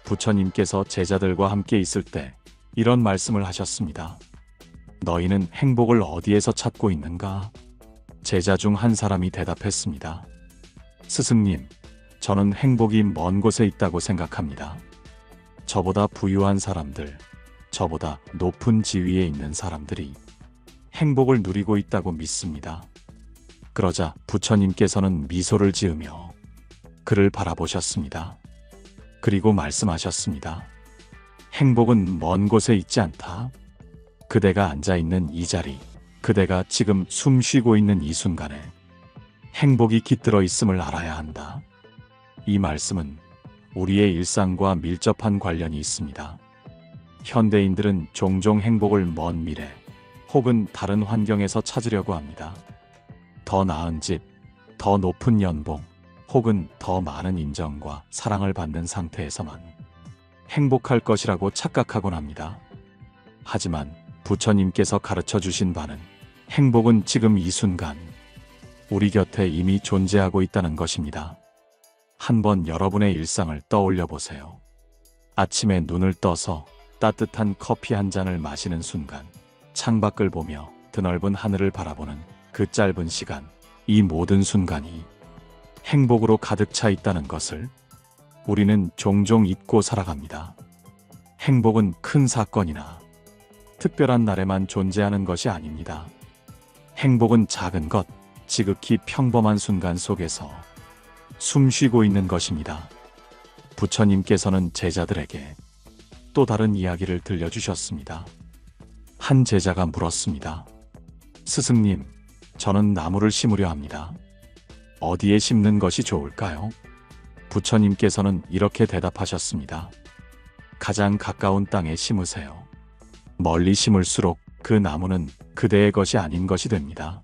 부처님께서 제자들과 함께 있을 때 이런 말씀을 하셨습니다. 너희는 행복을 어디에서 찾고 있는가? 제자 중 한 사람이 대답했습니다. 스승님, 저는 행복이 먼 곳에 있다고 생각합니다. 저보다 부유한 사람들, 저보다 높은 지위에 있는 사람들이 행복을 누리고 있다고 믿습니다. 그러자 부처님께서는 미소를 지으며 그를 바라보셨습니다. 그리고 말씀하셨습니다. 행복은 먼 곳에 있지 않다. 그대가 앉아있는 이 자리, 그대가 지금 숨 쉬고 있는 이 순간에 행복이 깃들어 있음을 알아야 한다. 이 말씀은 우리의 일상과 밀접한 관련이 있습니다. 현대인들은 종종 행복을 먼 미래 혹은 다른 환경에서 찾으려고 합니다. 더 나은 집, 더 높은 연봉, 혹은 더 많은 인정과 사랑을 받는 상태에서만 행복할 것이라고 착각하곤 합니다. 하지만 부처님께서 가르쳐 주신 바는 행복은 지금 이 순간 우리 곁에 이미 존재하고 있다는 것입니다. 한번 여러분의 일상을 떠올려 보세요. 아침에 눈을 떠서 따뜻한 커피 한 잔을 마시는 순간, 창밖을 보며 드넓은 하늘을 바라보는 그 짧은 시간, 이 모든 순간이 행복으로 가득 차 있다는 것을 우리는 종종 잊고 살아갑니다. 행복은 큰 사건이나 특별한 날에만 존재하는 것이 아닙니다. 행복은 작은 것, 지극히 평범한 순간 속에서 숨 쉬고 있는 것입니다. 부처님께서는 제자들에게 또 다른 이야기를 들려주셨습니다. 한 제자가 물었습니다. 스승님, 저는 나무를 심으려 합니다. 어디에 심는 것이 좋을까요? 부처님께서는 이렇게 대답하셨습니다. 가장 가까운 땅에 심으세요. 멀리 심을수록 그 나무는 그대의 것이 아닌 것이 됩니다.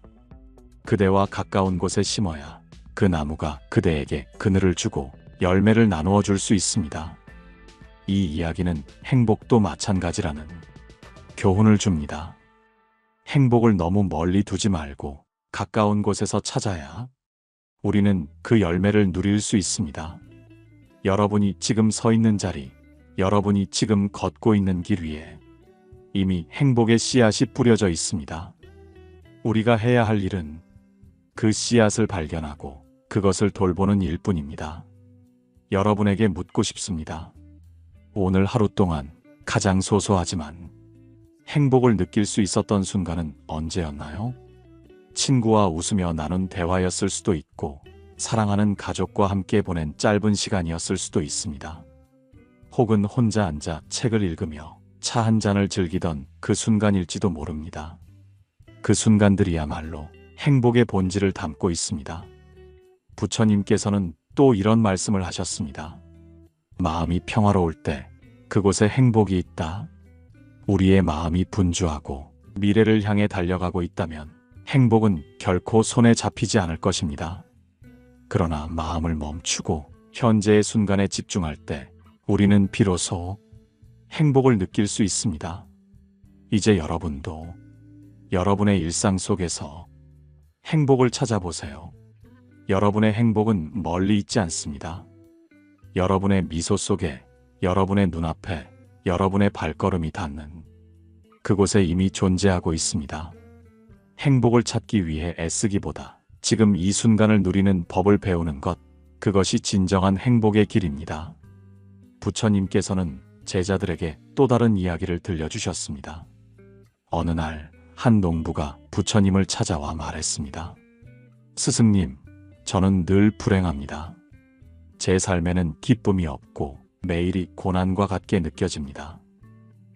그대와 가까운 곳에 심어야 그 나무가 그대에게 그늘을 주고 열매를 나누어 줄 수 있습니다. 이 이야기는 행복도 마찬가지라는 교훈을 줍니다. 행복을 너무 멀리 두지 말고 가까운 곳에서 찾아야 우리는 그 열매를 누릴 수 있습니다. 여러분이 지금 서 있는 자리, 여러분이 지금 걷고 있는 길 위에 이미 행복의 씨앗이 뿌려져 있습니다. 우리가 해야 할 일은 그 씨앗을 발견하고 그것을 돌보는 일뿐입니다. 여러분에게 묻고 싶습니다. 오늘 하루 동안 가장 소소하지만 행복을 느낄 수 있었던 순간은 언제였나요? 친구와 웃으며 나눈 대화였을 수도 있고, 사랑하는 가족과 함께 보낸 짧은 시간이었을 수도 있습니다. 혹은 혼자 앉아 책을 읽으며 차 한 잔을 즐기던 그 순간일지도 모릅니다. 그 순간들이야말로 행복의 본질을 담고 있습니다. 부처님께서는 또 이런 말씀을 하셨습니다. 마음이 평화로울 때 그곳에 행복이 있다. 우리의 마음이 분주하고 미래를 향해 달려가고 있다면 행복은 결코 손에 잡히지 않을 것입니다. 그러나 마음을 멈추고 현재의 순간에 집중할 때 우리는 비로소 행복을 느낄 수 있습니다. 이제 여러분도 여러분의 일상 속에서 행복을 찾아보세요. 여러분의 행복은 멀리 있지 않습니다. 여러분의 미소 속에, 여러분의 눈앞에, 여러분의 발걸음이 닿는 그곳에 이미 존재하고 있습니다. 행복을 찾기 위해 애쓰기보다 지금 이 순간을 누리는 법을 배우는 것, 그것이 진정한 행복의 길입니다. 부처님께서는 제자들에게 또 다른 이야기를 들려주셨습니다. 어느 날 한 농부가 부처님을 찾아와 말했습니다. 스승님, 저는 늘 불행합니다. 제 삶에는 기쁨이 없고 매일이 고난과 같게 느껴집니다.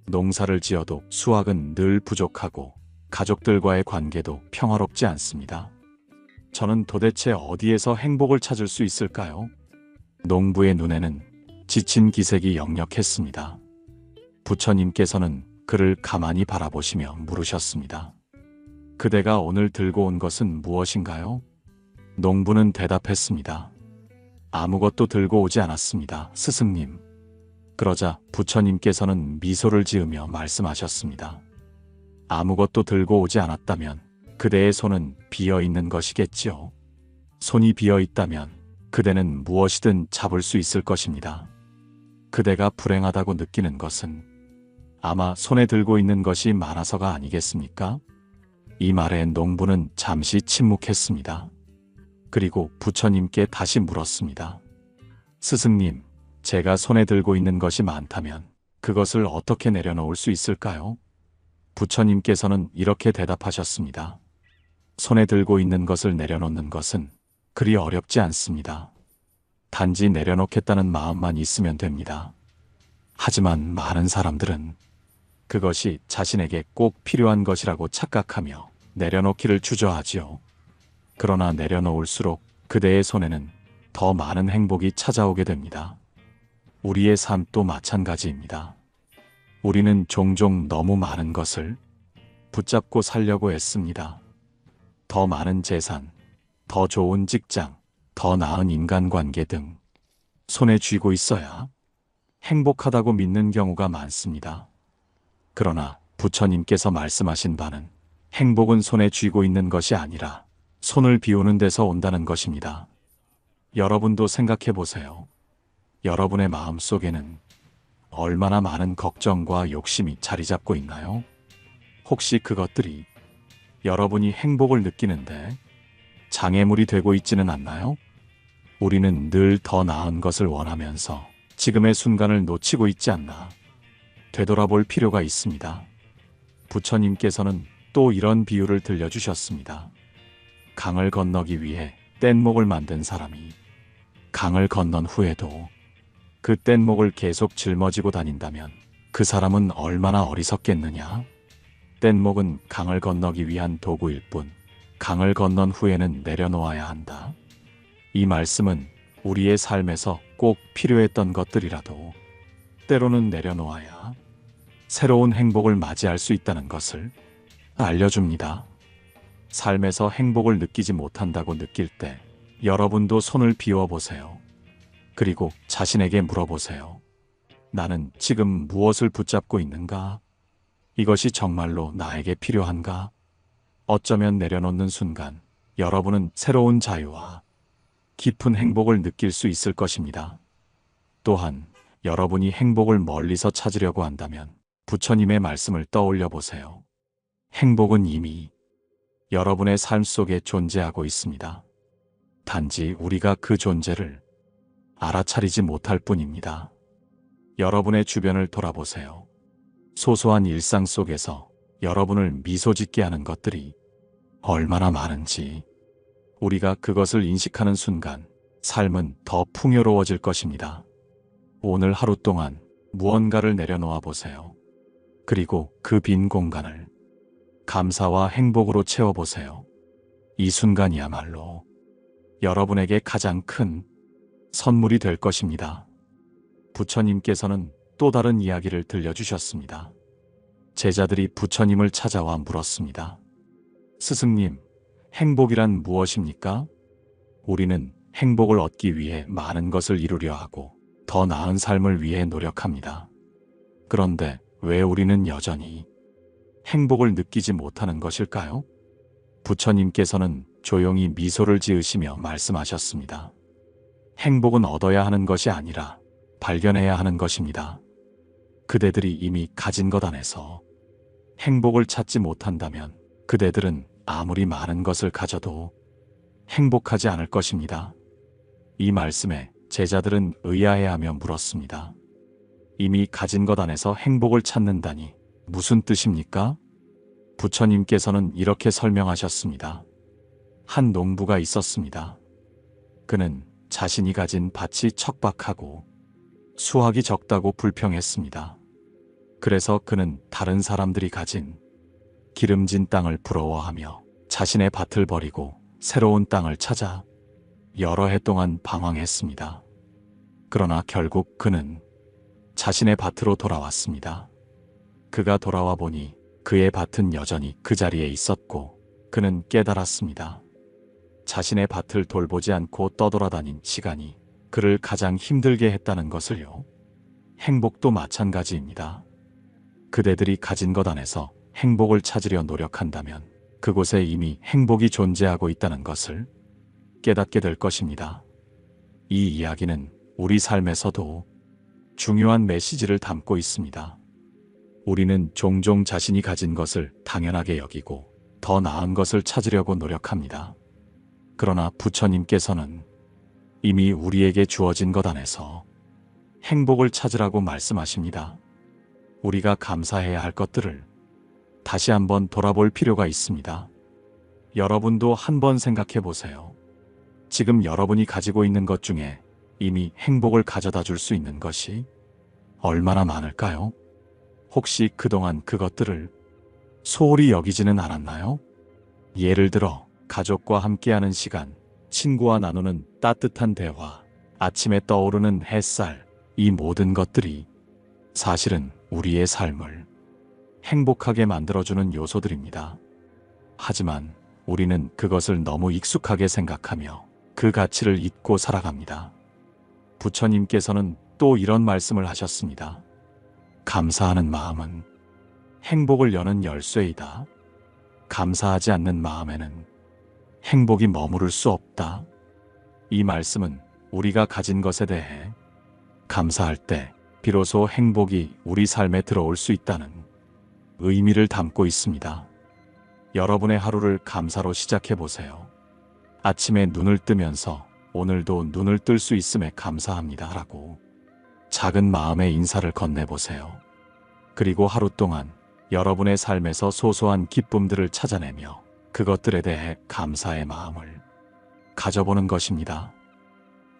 농사를 지어도 수확은 늘 부족하고 가족들과의 관계도 평화롭지 않습니다. 저는 도대체 어디에서 행복을 찾을 수 있을까요? 농부의 눈에는 지친 기색이 역력했습니다. 부처님께서는 그를 가만히 바라보시며 물으셨습니다. 그대가 오늘 들고 온 것은 무엇인가요? 농부는 대답했습니다. 아무것도 들고 오지 않았습니다, 스승님. 그러자 부처님께서는 미소를 지으며 말씀하셨습니다. 아무것도 들고 오지 않았다면 그대의 손은 비어 있는 것이겠지요. 손이 비어 있다면 그대는 무엇이든 잡을 수 있을 것입니다. 그대가 불행하다고 느끼는 것은 아마 손에 들고 있는 것이 많아서가 아니겠습니까? 이 말에 농부는 잠시 침묵했습니다. 그리고 부처님께 다시 물었습니다. 스승님, 제가 손에 들고 있는 것이 많다면 그것을 어떻게 내려놓을 수 있을까요? 부처님께서는 이렇게 대답하셨습니다. 손에 들고 있는 것을 내려놓는 것은 그리 어렵지 않습니다. 단지 내려놓겠다는 마음만 있으면 됩니다. 하지만 많은 사람들은 그것이 자신에게 꼭 필요한 것이라고 착각하며 내려놓기를 주저하지요. 그러나 내려놓을수록 그대의 손에는 더 많은 행복이 찾아오게 됩니다. 우리의 삶도 마찬가지입니다. 우리는 종종 너무 많은 것을 붙잡고 살려고 애씁니다. 더 많은 재산, 더 좋은 직장, 더 나은 인간관계 등 손에 쥐고 있어야 행복하다고 믿는 경우가 많습니다. 그러나 부처님께서 말씀하신 바는 행복은 손에 쥐고 있는 것이 아니라 손을 비우는 데서 온다는 것입니다. 여러분도 생각해 보세요. 여러분의 마음 속에는 얼마나 많은 걱정과 욕심이 자리 잡고 있나요? 혹시 그것들이 여러분이 행복을 느끼는데 장애물이 되고 있지는 않나요? 우리는 늘 더 나은 것을 원하면서 지금의 순간을 놓치고 있지 않나 되돌아볼 필요가 있습니다. 부처님께서는 또 이런 비유를 들려주셨습니다. 강을 건너기 위해 뗏목을 만든 사람이 강을 건넌 후에도 그 뗏목을 계속 짊어지고 다닌다면 그 사람은 얼마나 어리석겠느냐? 뗏목은 강을 건너기 위한 도구일 뿐 강을 건넌 후에는 내려놓아야 한다. 이 말씀은 우리의 삶에서 꼭 필요했던 것들이라도 때로는 내려놓아야 새로운 행복을 맞이할 수 있다는 것을 알려줍니다. 삶에서 행복을 느끼지 못한다고 느낄 때 여러분도 손을 비워보세요. 그리고 자신에게 물어보세요. 나는 지금 무엇을 붙잡고 있는가? 이것이 정말로 나에게 필요한가? 어쩌면 내려놓는 순간 여러분은 새로운 자유와 깊은 행복을 느낄 수 있을 것입니다. 또한 여러분이 행복을 멀리서 찾으려고 한다면 부처님의 말씀을 떠올려 보세요. 행복은 이미 여러분의 삶 속에 존재하고 있습니다. 단지 우리가 그 존재를 알아차리지 못할 뿐입니다. 여러분의 주변을 돌아보세요. 소소한 일상 속에서 여러분을 미소 짓게 하는 것들이 얼마나 많은지 우리가 그것을 인식하는 순간 삶은 더 풍요로워질 것입니다. 오늘 하루 동안 무언가를 내려놓아 보세요. 그리고 그 빈 공간을 감사와 행복으로 채워보세요. 이 순간이야말로 여러분에게 가장 큰 선물이 될 것입니다. 부처님께서는 또 다른 이야기를 들려주셨습니다. 제자들이 부처님을 찾아와 물었습니다. 스승님, 행복이란 무엇입니까? 우리는 행복을 얻기 위해 많은 것을 이루려 하고 더 나은 삶을 위해 노력합니다. 그런데 왜 우리는 여전히 행복을 느끼지 못하는 것일까요? 부처님께서는 조용히 미소를 지으시며 말씀하셨습니다. 행복은 얻어야 하는 것이 아니라 발견해야 하는 것입니다. 그대들이 이미 가진 것 안에서 행복을 찾지 못한다면 그대들은 아무리 많은 것을 가져도 행복하지 않을 것입니다. 이 말씀에 제자들은 의아해하며 물었습니다. 이미 가진 것 안에서 행복을 찾는다니 무슨 뜻입니까? 부처님께서는 이렇게 설명하셨습니다. 한 농부가 있었습니다. 그는 자신이 가진 밭이 척박하고 수확이 적다고 불평했습니다. 그래서 그는 다른 사람들이 가진 기름진 땅을 부러워하며 자신의 밭을 버리고 새로운 땅을 찾아 여러 해 동안 방황했습니다. 그러나 결국 그는 자신의 밭으로 돌아왔습니다. 그가 돌아와 보니 그의 밭은 여전히 그 자리에 있었고 그는 깨달았습니다. 자신의 밭을 돌보지 않고 떠돌아다닌 시간이 그를 가장 힘들게 했다는 것을요. 행복도 마찬가지입니다. 그대들이 가진 것 안에서 행복을 찾으려 노력한다면 그곳에 이미 행복이 존재하고 있다는 것을 깨닫게 될 것입니다. 이 이야기는 우리 삶에서도 중요한 메시지를 담고 있습니다. 우리는 종종 자신이 가진 것을 당연하게 여기고 더 나은 것을 찾으려고 노력합니다. 그러나 부처님께서는 이미 우리에게 주어진 것 안에서 행복을 찾으라고 말씀하십니다. 우리가 감사해야 할 것들을 다시 한번 돌아볼 필요가 있습니다. 여러분도 한번 생각해 보세요. 지금 여러분이 가지고 있는 것 중에 이미 행복을 가져다 줄 수 있는 것이 얼마나 많을까요? 혹시 그동안 그것들을 소홀히 여기지는 않았나요? 예를 들어 가족과 함께하는 시간, 친구와 나누는 따뜻한 대화, 아침에 떠오르는 햇살, 이 모든 것들이 사실은 우리의 삶을 행복하게 만들어주는 요소들입니다. 하지만 우리는 그것을 너무 익숙하게 생각하며 그 가치를 잊고 살아갑니다. 부처님께서는 또 이런 말씀을 하셨습니다. 감사하는 마음은 행복을 여는 열쇠이다. 감사하지 않는 마음에는 행복이 머무를 수 없다. 이 말씀은 우리가 가진 것에 대해 감사할 때 비로소 행복이 우리 삶에 들어올 수 있다는 의미를 담고 있습니다. 여러분의 하루를 감사로 시작해 보세요. 아침에 눈을 뜨면서 오늘도 눈을 뜰 수 있음에 감사합니다 라고 작은 마음의 인사를 건네보세요. 그리고 하루 동안 여러분의 삶에서 소소한 기쁨들을 찾아내며 그것들에 대해 감사의 마음을 가져보는 것입니다.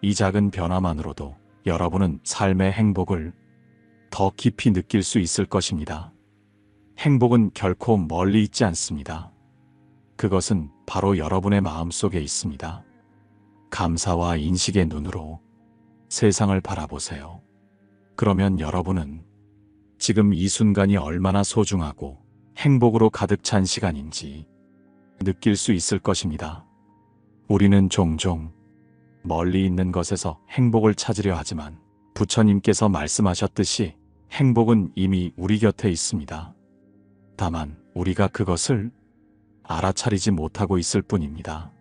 이 작은 변화만으로도 여러분은 삶의 행복을 더 깊이 느낄 수 있을 것입니다. 행복은 결코 멀리 있지 않습니다. 그것은 바로 여러분의 마음 속에 있습니다. 감사와 인식의 눈으로 세상을 바라보세요. 그러면 여러분은 지금 이 순간이 얼마나 소중하고 행복으로 가득 찬 시간인지 느낄 수 있을 것입니다. 우리는 종종 멀리 있는 것에서 행복을 찾으려 하지만 부처님께서 말씀하셨듯이 행복은 이미 우리 곁에 있습니다. 다만 우리가 그것을 알아차리지 못하고 있을 뿐입니다.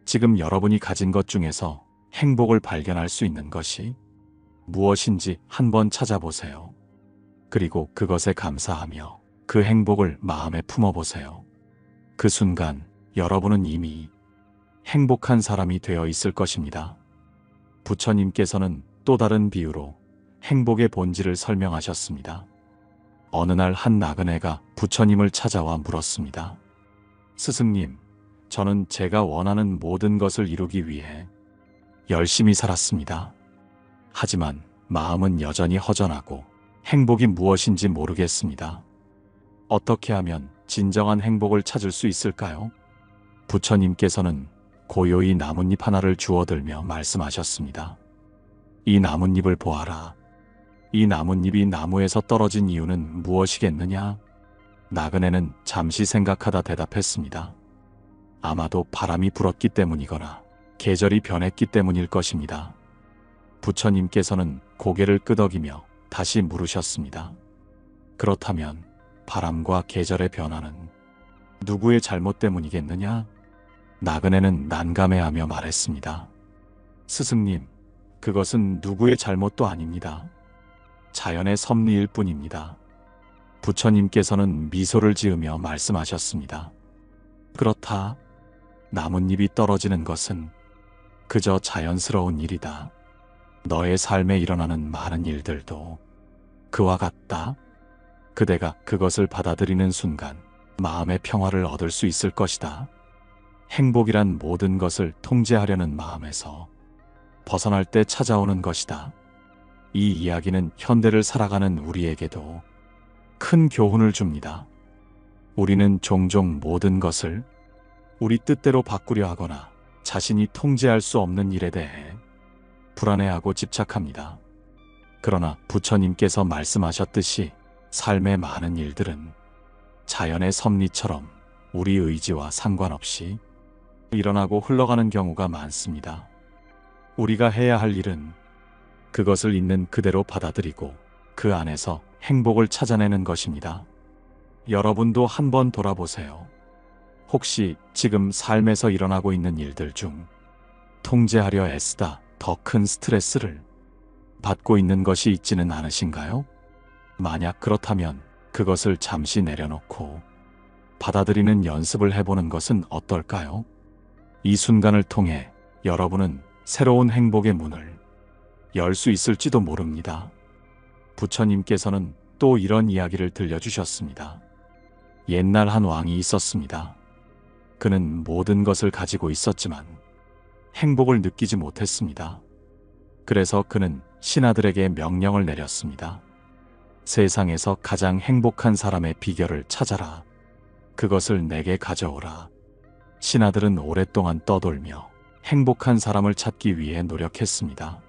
지금 여러분이 가진 것 중에서 행복을 발견할 수 있는 것이 무엇인지 한번 찾아보세요. 그리고 그것에 감사하며 그 행복을 마음에 품어보세요. 그 순간 여러분은 이미 행복한 사람이 되어 있을 것입니다. 부처님께서는 또 다른 비유로 행복의 본질을 설명하셨습니다. 어느 날 한 나그네가 부처님을 찾아와 물었습니다. 스승님, 저는 제가 원하는 모든 것을 이루기 위해 열심히 살았습니다. 하지만 마음은 여전히 허전하고 행복이 무엇인지 모르겠습니다. 어떻게 하면 진정한 행복을 찾을 수 있을까요? 부처님께서는 고요히 나뭇잎 하나를 주워들며 말씀하셨습니다. 이 나뭇잎을 보아라. 이 나뭇잎이 나무에서 떨어진 이유는 무엇이겠느냐? 나그네는 잠시 생각하다 대답했습니다. 아마도 바람이 불었기 때문이거나 계절이 변했기 때문일 것입니다. 부처님께서는 고개를 끄덕이며 다시 물으셨습니다. 그렇다면 바람과 계절의 변화는 누구의 잘못 때문이겠느냐? 나그네는 난감해하며 말했습니다. 스승님, 그것은 누구의 잘못도 아닙니다. 자연의 섭리일 뿐입니다. 부처님께서는 미소를 지으며 말씀하셨습니다. 그렇다. 나뭇잎이 떨어지는 것은 그저 자연스러운 일이다. 너의 삶에 일어나는 많은 일들도 그와 같다. 그대가 그것을 받아들이는 순간 마음의 평화를 얻을 수 있을 것이다. 행복이란 모든 것을 통제하려는 마음에서 벗어날 때 찾아오는 것이다. 이 이야기는 현대를 살아가는 우리에게도 큰 교훈을 줍니다. 우리는 종종 모든 것을 우리 뜻대로 바꾸려 하거나 자신이 통제할 수 없는 일에 대해 불안해하고 집착합니다. 그러나 부처님께서 말씀하셨듯이 삶의 많은 일들은 자연의 섭리처럼 우리 의지와 상관없이 일어나고 흘러가는 경우가 많습니다. 우리가 해야 할 일은 그것을 있는 그대로 받아들이고 그 안에서 행복을 찾아내는 것입니다. 여러분도 한번 돌아보세요. 혹시 지금 삶에서 일어나고 있는 일들 중 통제하려 애쓰다 더 큰 스트레스를 받고 있는 것이 있지는 않으신가요? 만약 그렇다면 그것을 잠시 내려놓고 받아들이는 연습을 해보는 것은 어떨까요? 이 순간을 통해 여러분은 새로운 행복의 문을 열 수 있을지도 모릅니다. 부처님께서는 또 이런 이야기를 들려주셨습니다. 옛날 한 왕이 있었습니다. 그는 모든 것을 가지고 있었지만 행복을 느끼지 못했습니다. 그래서 그는 신하들에게 명령을 내렸습니다. 세상에서 가장 행복한 사람의 비결을 찾아라. 그것을 내게 가져오라. 신하들은 오랫동안 떠돌며 행복한 사람을 찾기 위해 노력했습니다.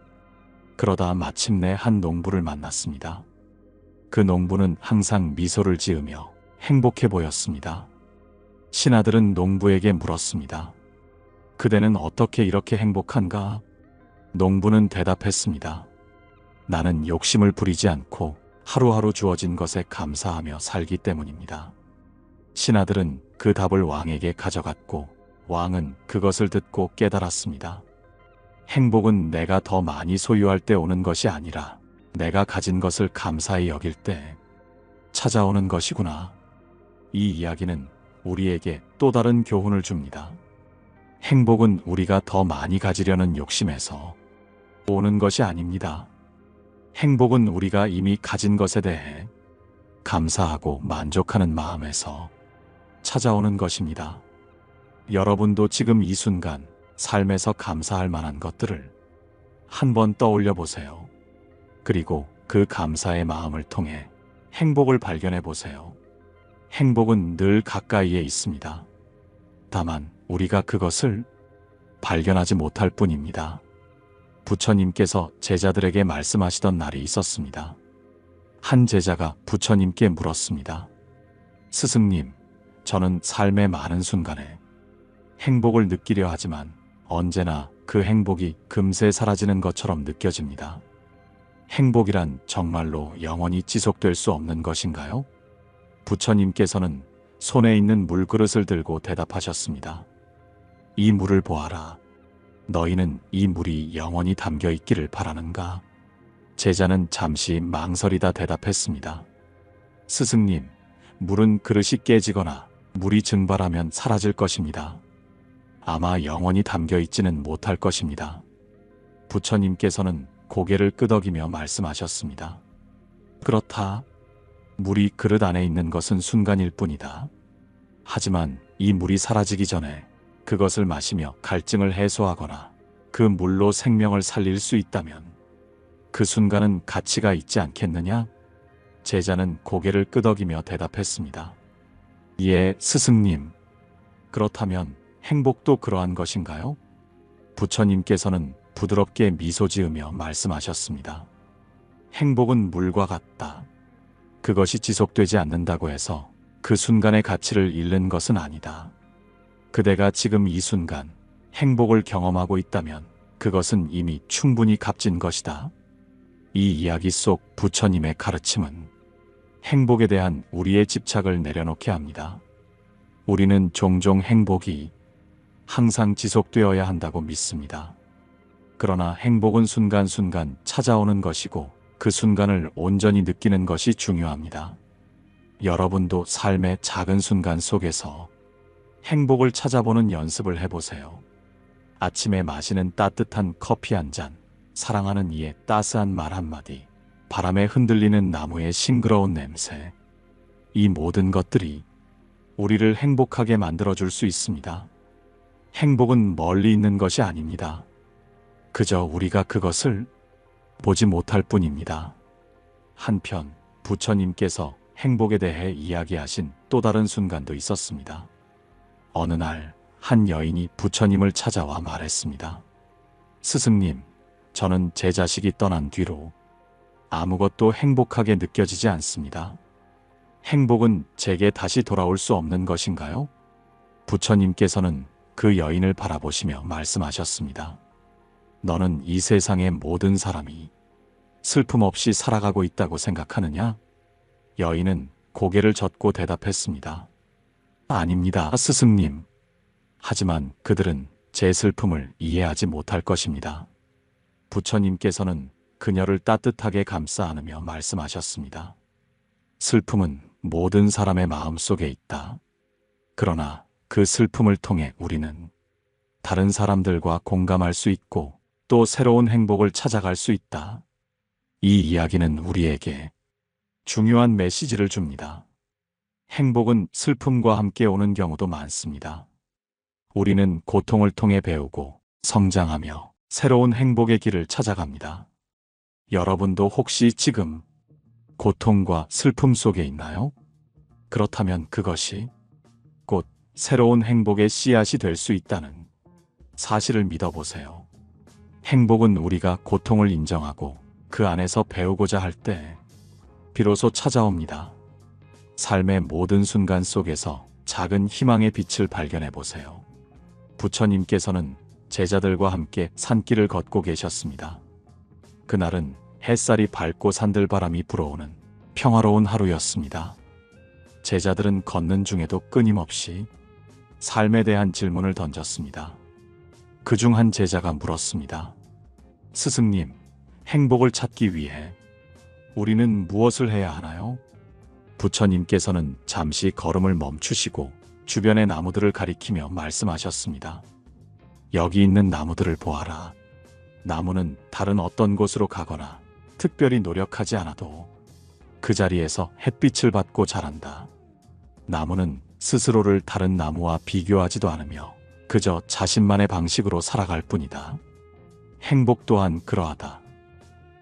그러다 마침내 한 농부를 만났습니다. 그 농부는 항상 미소를 지으며 행복해 보였습니다. 신하들은 농부에게 물었습니다. 그대는 어떻게 이렇게 행복한가? 농부는 대답했습니다. 나는 욕심을 부리지 않고 하루하루 주어진 것에 감사하며 살기 때문입니다. 신하들은 그 답을 왕에게 가져갔고 왕은 그것을 듣고 깨달았습니다. 행복은 내가 더 많이 소유할 때 오는 것이 아니라 내가 가진 것을 감사히 여길 때 찾아오는 것이구나. 이 이야기는 우리에게 또 다른 교훈을 줍니다. 행복은 우리가 더 많이 가지려는 욕심에서 오는 것이 아닙니다. 행복은 우리가 이미 가진 것에 대해 감사하고 만족하는 마음에서 찾아오는 것입니다. 여러분도 지금 이 순간 삶에서 감사할 만한 것들을 한번 떠올려 보세요. 그리고 그 감사의 마음을 통해 행복을 발견해 보세요. 행복은 늘 가까이에 있습니다. 다만 우리가 그것을 발견하지 못할 뿐입니다. 부처님께서 제자들에게 말씀하시던 날이 있었습니다. 한 제자가 부처님께 물었습니다. 스승님, 저는 삶의 많은 순간에 행복을 느끼려 하지만 언제나 그 행복이 금세 사라지는 것처럼 느껴집니다. 행복이란 정말로 영원히 지속될 수 없는 것인가요? 부처님께서는 손에 있는 물그릇을 들고 대답하셨습니다. 이 물을 보아라. 너희는 이 물이 영원히 담겨 있기를 바라는가? 제자는 잠시 망설이다 대답했습니다. 스승님, 물은 그릇이 깨지거나 물이 증발하면 사라질 것입니다. 아마 영원히 담겨 있지는 못할 것입니다. 부처님께서는 고개를 끄덕이며 말씀하셨습니다. 그렇다. 물이 그릇 안에 있는 것은 순간일 뿐이다. 하지만 이 물이 사라지기 전에 그것을 마시며 갈증을 해소하거나 그 물로 생명을 살릴 수 있다면 그 순간은 가치가 있지 않겠느냐? 제자는 고개를 끄덕이며 대답했습니다. 예, 스승님. 그렇다면 행복도 그러한 것인가요? 부처님께서는 부드럽게 미소 지으며 말씀하셨습니다. 행복은 물과 같다. 그것이 지속되지 않는다고 해서 그 순간의 가치를 잃는 것은 아니다. 그대가 지금 이 순간 행복을 경험하고 있다면 그것은 이미 충분히 값진 것이다. 이 이야기 속 부처님의 가르침은 행복에 대한 우리의 집착을 내려놓게 합니다. 우리는 종종 행복이 항상 지속되어야 한다고 믿습니다. 그러나 행복은 순간순간 찾아오는 것이고 그 순간을 온전히 느끼는 것이 중요합니다. 여러분도 삶의 작은 순간 속에서 행복을 찾아보는 연습을 해보세요. 아침에 마시는 따뜻한 커피 한 잔, 사랑하는 이의 따스한 말 한마디, 바람에 흔들리는 나무의 싱그러운 냄새. 이 모든 것들이 우리를 행복하게 만들어줄 수 있습니다. 행복은 멀리 있는 것이 아닙니다. 그저 우리가 그것을 보지 못할 뿐입니다. 한편 부처님께서 행복에 대해 이야기하신 또 다른 순간도 있었습니다. 어느 날 한 여인이 부처님을 찾아와 말했습니다. 스승님, 저는 제 자식이 떠난 뒤로 아무것도 행복하게 느껴지지 않습니다. 행복은 제게 다시 돌아올 수 없는 것인가요? 부처님께서는 그 여인을 바라보시며 말씀하셨습니다. 너는 이 세상의 모든 사람이 슬픔 없이 살아가고 있다고 생각하느냐? 여인은 고개를 젓고 대답했습니다. 아닙니다, 스승님. 하지만 그들은 제 슬픔을 이해하지 못할 것입니다. 부처님께서는 그녀를 따뜻하게 감싸 안으며 말씀하셨습니다. 슬픔은 모든 사람의 마음 속에 있다. 그러나 그 슬픔을 통해 우리는 다른 사람들과 공감할 수 있고 또 새로운 행복을 찾아갈 수 있다. 이 이야기는 우리에게 중요한 메시지를 줍니다. 행복은 슬픔과 함께 오는 경우도 많습니다. 우리는 고통을 통해 배우고 성장하며 새로운 행복의 길을 찾아갑니다. 여러분도 혹시 지금 고통과 슬픔 속에 있나요? 그렇다면 그것이 곧 새로운 행복의 씨앗이 될 수 있다는 사실을 믿어보세요. 행복은 우리가 고통을 인정하고 그 안에서 배우고자 할 때 비로소 찾아옵니다. 삶의 모든 순간 속에서 작은 희망의 빛을 발견해 보세요. 부처님께서는 제자들과 함께 산길을 걷고 계셨습니다. 그날은 햇살이 밝고 산들바람이 불어오는 평화로운 하루였습니다. 제자들은 걷는 중에도 끊임없이 삶에 대한 질문을 던졌습니다. 그중 한 제자가 물었습니다. 스승님, 행복을 찾기 위해 우리는 무엇을 해야 하나요? 부처님께서는 잠시 걸음을 멈추시고 주변의 나무들을 가리키며 말씀하셨습니다. 여기 있는 나무들을 보아라. 나무는 다른 어떤 곳으로 가거나 특별히 노력하지 않아도 그 자리에서 햇빛을 받고 자란다. 나무는 스스로를 다른 나무와 비교하지도 않으며 그저 자신만의 방식으로 살아갈 뿐이다. 행복 또한 그러하다.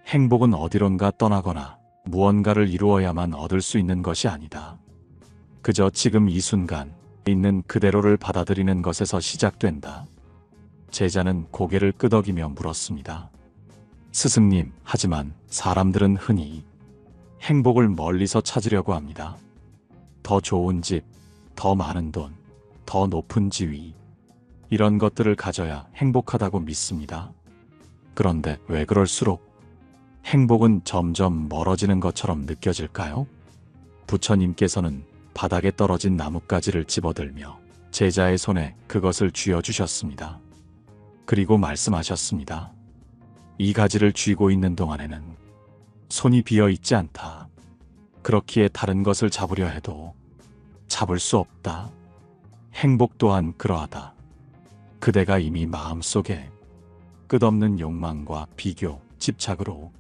행복은 어디론가 떠나거나 무언가를 이루어야만 얻을 수 있는 것이 아니다. 그저 지금 이 순간 있는 그대로를 받아들이는 것에서 시작된다. 제자는 고개를 끄덕이며 물었습니다. 스승님, 하지만 사람들은 흔히 행복을 멀리서 찾으려고 합니다. 더 좋은 집, 더 많은 돈, 더 높은 지위, 이런 것들을 가져야 행복하다고 믿습니다. 그런데 왜 그럴수록 행복은 점점 멀어지는 것처럼 느껴질까요? 부처님께서는 바닥에 떨어진 나뭇가지를 집어들며 제자의 손에 그것을 쥐어주셨습니다. 그리고 말씀하셨습니다. 이 가지를 쥐고 있는 동안에는 손이 비어 있지 않다. 그렇기에 다른 것을 잡으려 해도 잡을 수 없다. 행복 또한 그러하다. 그대가 이미 마음속에 끝없는 욕망과 비교, 집착으로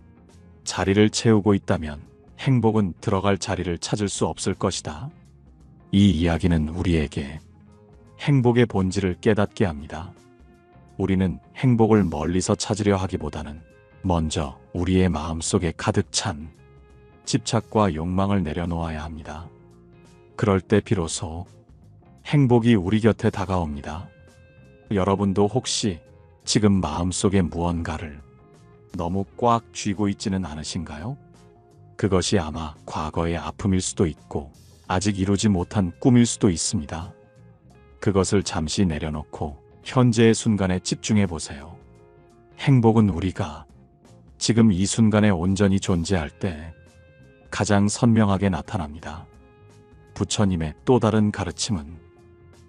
자리를 채우고 있다면 행복은 들어갈 자리를 찾을 수 없을 것이다. 이 이야기는 우리에게 행복의 본질을 깨닫게 합니다. 우리는 행복을 멀리서 찾으려 하기보다는 먼저 우리의 마음속에 가득 찬 집착과 욕망을 내려놓아야 합니다. 그럴 때 비로소 행복이 우리 곁에 다가옵니다. 여러분도 혹시 지금 마음속에 무언가를 너무 꽉 쥐고 있지는 않으신가요? 그것이 아마 과거의 아픔일 수도 있고 아직 이루지 못한 꿈일 수도 있습니다. 그것을 잠시 내려놓고 현재의 순간에 집중해 보세요. 행복은 우리가 지금 이 순간에 온전히 존재할 때 가장 선명하게 나타납니다. 부처님의 또 다른 가르침은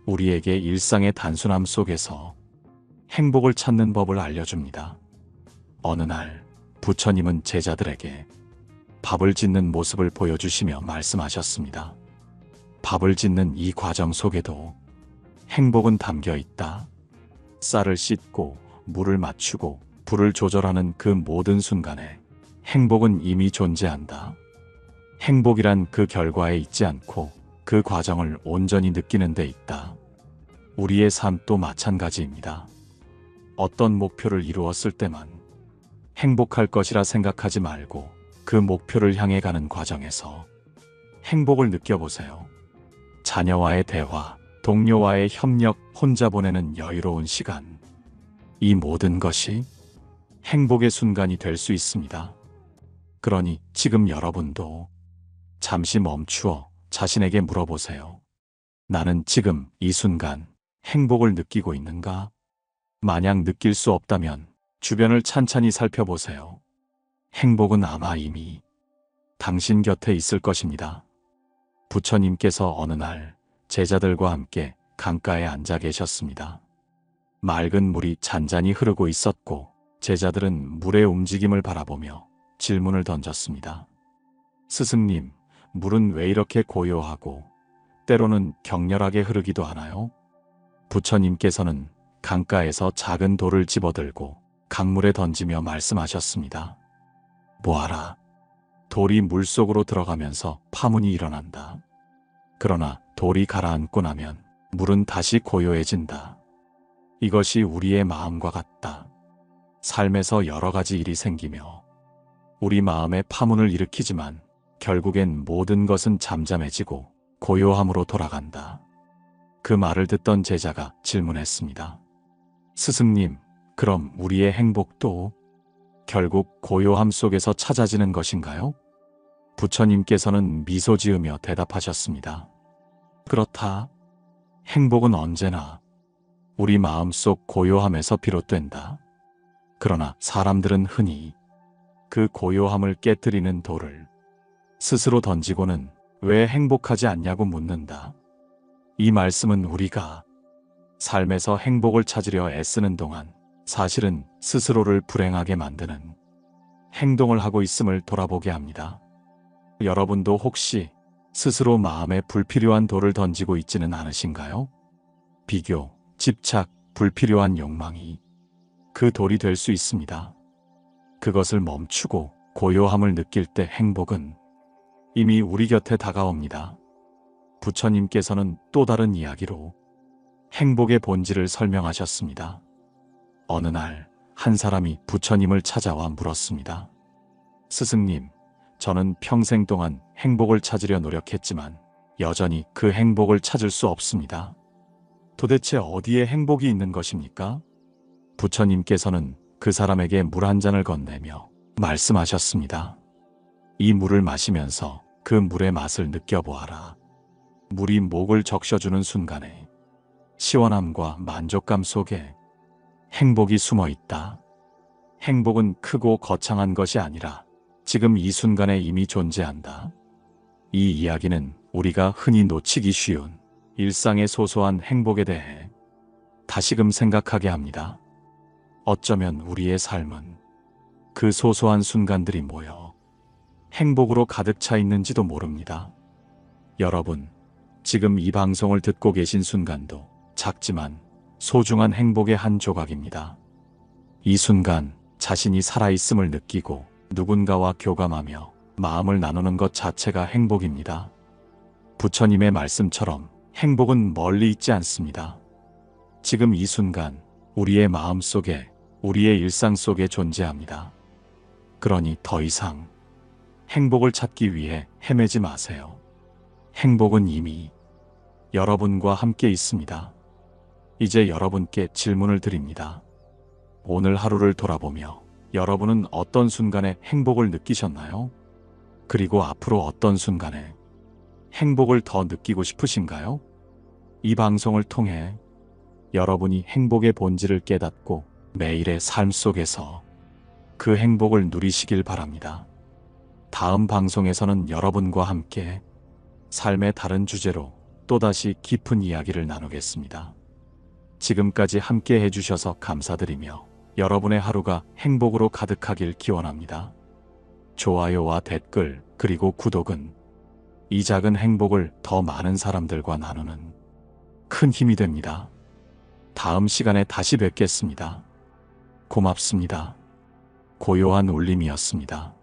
우리에게 일상의 단순함 속에서 행복을 찾는 법을 알려줍니다. 어느 날 부처님은 제자들에게 밥을 짓는 모습을 보여주시며 말씀하셨습니다. 밥을 짓는 이 과정 속에도 행복은 담겨 있다. 쌀을 씻고 물을 맞추고 불을 조절하는 그 모든 순간에 행복은 이미 존재한다. 행복이란 그 결과에 있지 않고 그 과정을 온전히 느끼는 데 있다. 우리의 삶도 마찬가지입니다. 어떤 목표를 이루었을 때만 행복할 것이라 생각하지 말고 그 목표를 향해 가는 과정에서 행복을 느껴보세요. 자녀와의 대화, 동료와의 협력, 혼자 보내는 여유로운 시간, 이 모든 것이 행복의 순간이 될 수 있습니다. 그러니 지금 여러분도 잠시 멈추어 자신에게 물어보세요. 나는 지금 이 순간 행복을 느끼고 있는가? 만약 느낄 수 없다면 주변을 찬찬히 살펴보세요. 행복은 아마 이미 당신 곁에 있을 것입니다. 부처님께서 어느 날 제자들과 함께 강가에 앉아 계셨습니다. 맑은 물이 잔잔히 흐르고 있었고 제자들은 물의 움직임을 바라보며 질문을 던졌습니다. 스승님, 물은 왜 이렇게 고요하고 때로는 격렬하게 흐르기도 하나요? 부처님께서는 강가에서 작은 돌을 집어들고 강물에 던지며 말씀하셨습니다. 보아라. 돌이 물속으로 들어가면서 파문이 일어난다. 그러나 돌이 가라앉고 나면 물은 다시 고요해진다. 이것이 우리의 마음과 같다. 삶에서 여러 가지 일이 생기며 우리 마음에 파문을 일으키지만 결국엔 모든 것은 잠잠해지고 고요함으로 돌아간다. 그 말을 듣던 제자가 질문했습니다. 스승님, 그럼 우리의 행복도 결국 고요함 속에서 찾아지는 것인가요? 부처님께서는 미소 지으며 대답하셨습니다. 그렇다. 행복은 언제나 우리 마음속 고요함에서 비롯된다. 그러나 사람들은 흔히 그 고요함을 깨뜨리는 돌을 스스로 던지고는 왜 행복하지 않냐고 묻는다. 이 말씀은 우리가 삶에서 행복을 찾으려 애쓰는 동안 사실은 스스로를 불행하게 만드는 행동을 하고 있음을 돌아보게 합니다. 여러분도 혹시 스스로 마음에 불필요한 돌을 던지고 있지는 않으신가요? 비교, 집착, 불필요한 욕망이 그 돌이 될 수 있습니다. 그것을 멈추고 고요함을 느낄 때 행복은 이미 우리 곁에 다가옵니다. 부처님께서는 또 다른 이야기로 행복의 본질을 설명하셨습니다. 어느 날 한 사람이 부처님을 찾아와 물었습니다. 스승님, 저는 평생 동안 행복을 찾으려 노력했지만 여전히 그 행복을 찾을 수 없습니다. 도대체 어디에 행복이 있는 것입니까? 부처님께서는 그 사람에게 물 한 잔을 건네며 말씀하셨습니다. 이 물을 마시면서 그 물의 맛을 느껴보아라. 물이 목을 적셔주는 순간에 시원함과 만족감 속에 행복이 숨어 있다. 행복은 크고 거창한 것이 아니라 지금 이 순간에 이미 존재한다. 이 이야기는 우리가 흔히 놓치기 쉬운 일상의 소소한 행복에 대해 다시금 생각하게 합니다. 어쩌면 우리의 삶은 그 소소한 순간들이 모여 행복으로 가득 차 있는지도 모릅니다. 여러분, 지금 이 방송을 듣고 계신 순간도 작지만 소중한 행복의 한 조각입니다. 이 순간 자신이 살아있음을 느끼고 누군가와 교감하며 마음을 나누는 것 자체가 행복입니다. 부처님의 말씀처럼 행복은 멀리 있지 않습니다. 지금 이 순간 우리의 마음 속에, 우리의 일상 속에 존재합니다. 그러니 더 이상 행복을 찾기 위해 헤매지 마세요. 행복은 이미 여러분과 함께 있습니다. 이제 여러분께 질문을 드립니다. 오늘 하루를 돌아보며 여러분은 어떤 순간에 행복을 느끼셨나요? 그리고 앞으로 어떤 순간에 행복을 더 느끼고 싶으신가요? 이 방송을 통해 여러분이 행복의 본질을 깨닫고 매일의 삶 속에서 그 행복을 누리시길 바랍니다. 다음 방송에서는 여러분과 함께 삶의 다른 주제로 또다시 깊은 이야기를 나누겠습니다. 지금까지 함께 해주셔서 감사드리며 여러분의 하루가 행복으로 가득하길 기원합니다. 좋아요와 댓글 그리고 구독은 이 작은 행복을 더 많은 사람들과 나누는 큰 힘이 됩니다. 다음 시간에 다시 뵙겠습니다. 고맙습니다. 고요한 울림이었습니다.